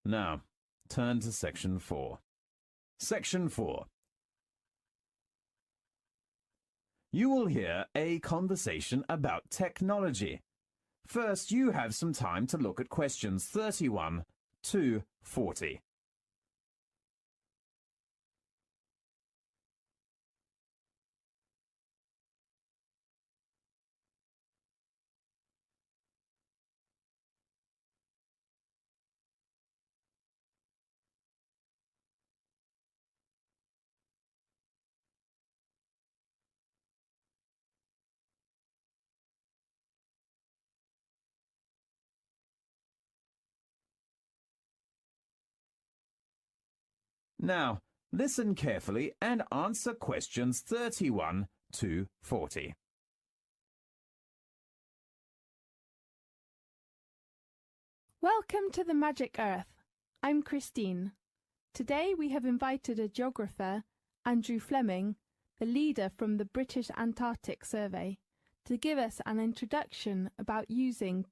Now, turn to Section 4. Section 4. You will hear a conversation about technology. First, you have some time to look at questions 31 to 40. Now, listen carefully and answer questions 31 to 40. Welcome to the Magic Earth. I'm Christine. Today we have invited a geographer, Andrew Fleming, the leader from the British Antarctic Survey, to give us an introduction about using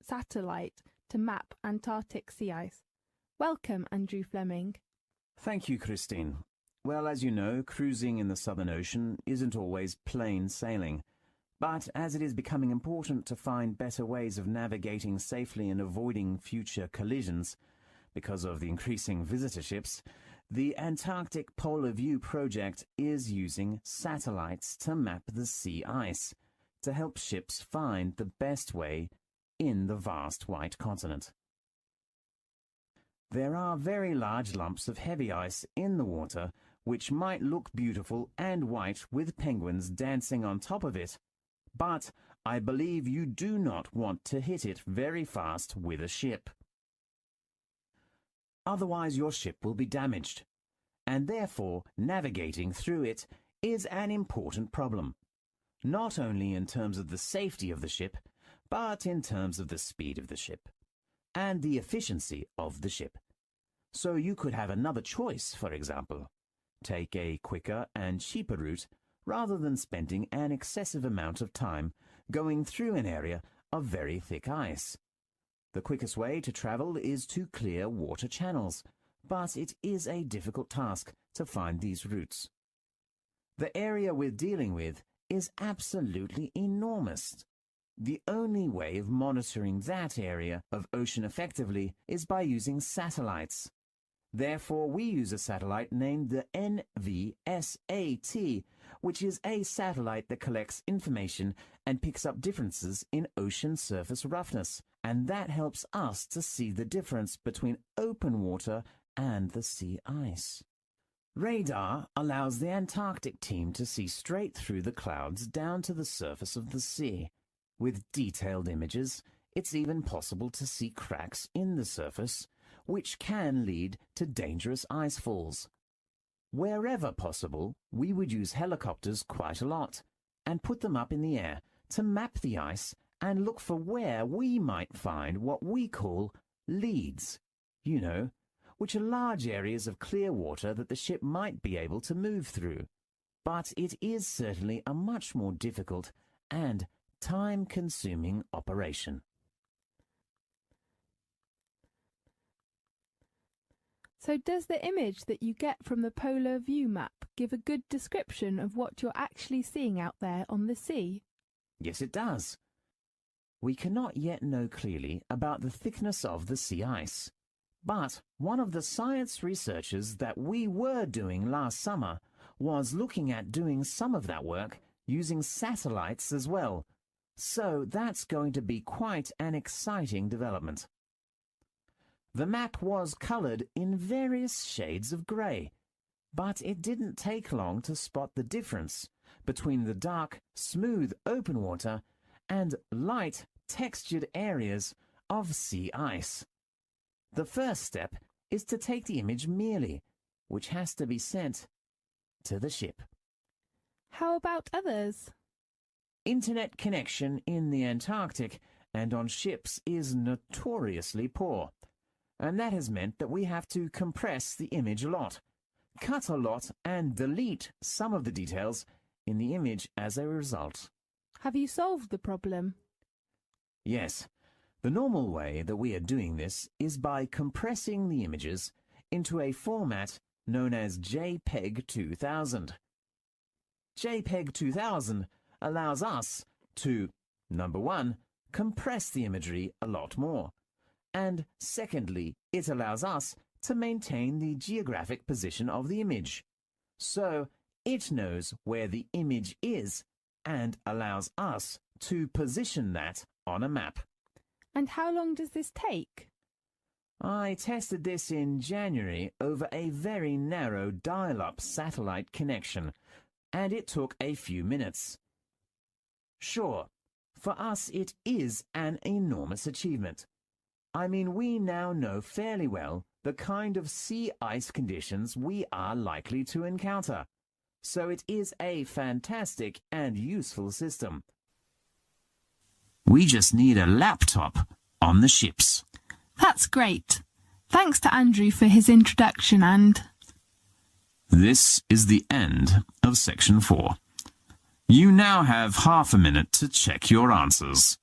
satellite to map Antarctic sea ice. Welcome, Andrew Fleming. Thank you, Christine. Well, as you know, cruising in the Southern Ocean isn't always plain sailing. But as it is becoming important to find better ways of navigating safely and avoiding future collisions, because of the increasing visitorships, the Antarctic Polar View project is using satellites to map the sea ice to help ships find the best way in the vast white continent. There are very large lumps of heavy ice in the water which might look beautiful and white with penguins dancing on top of it, but I believe you do not want to hit it very fast with a ship. Otherwise your ship will be damaged, and therefore navigating through it is an important problem, not only in terms of the safety of the ship, but in terms of the speed of the ship and the efficiency of the ship. So you could have another choice, for example. Take a quicker and cheaper route rather than spending an excessive amount of time going through an area of very thick ice. The quickest way to travel is to clear water channels, but it is a difficult task to find these routes. The area we're dealing with is absolutely enormous. The only way of monitoring that area of ocean effectively is by using satellites. Therefore, we use a satellite named the NVSAT, which is a satellite that collects information and picks up differences in ocean surface roughness, and that helps us to see the difference between open water and the sea ice. Radar allows the Antarctic team to see straight through the clouds down to the surface of the sea. With detailed images, it's even possible to see cracks in the surface, which can lead to dangerous ice falls. Wherever possible, we would use helicopters quite a lot and put them up in the air to map the ice and look for where we might find what we call leads, which are large areas of clear water that the ship might be able to move through. But it is certainly a much more difficult and time-consuming operation. So does the image that you get from the Polar View map give a good description of what you're actually seeing out there on the sea? Yes, it does. We cannot yet know clearly about the thickness of the sea ice, but one of the science researchers that we were doing last summer was looking at doing some of that work using satellites as well. So that's going to be quite an exciting development. The map was colored in various shades of gray, but it didn't take long to spot the difference between the dark, smooth open water and light, textured areas of sea ice. The first step is to take the image merely, which has to be sent to the ship. How about others? Internet connection in the Antarctic and on ships is notoriously poor, and that has meant that we have to compress the image a lot, cut a lot, and delete some of the details in the image as a result. Have you solved the problem? Yes. The normal way that we are doing this is by compressing the images into a format known as JPEG 2000. JPEG 2000 allows us to, number one, compress the imagery a lot more, and secondly, it allows us to maintain the geographic position of the image. So it knows where the image is and allows us to position that on a map. And how long does this take? I tested this in January over a very narrow dial-up satellite connection, and it took a few minutes. Sure, for us it is an enormous achievement. I mean, we now know fairly well the kind of sea ice conditions we are likely to encounter, so it is a fantastic and useful system. We just need a laptop on the ships. That's great. Thanks to Andrew for his introduction and... This is the end of section 4. You now have half a minute to check your answers.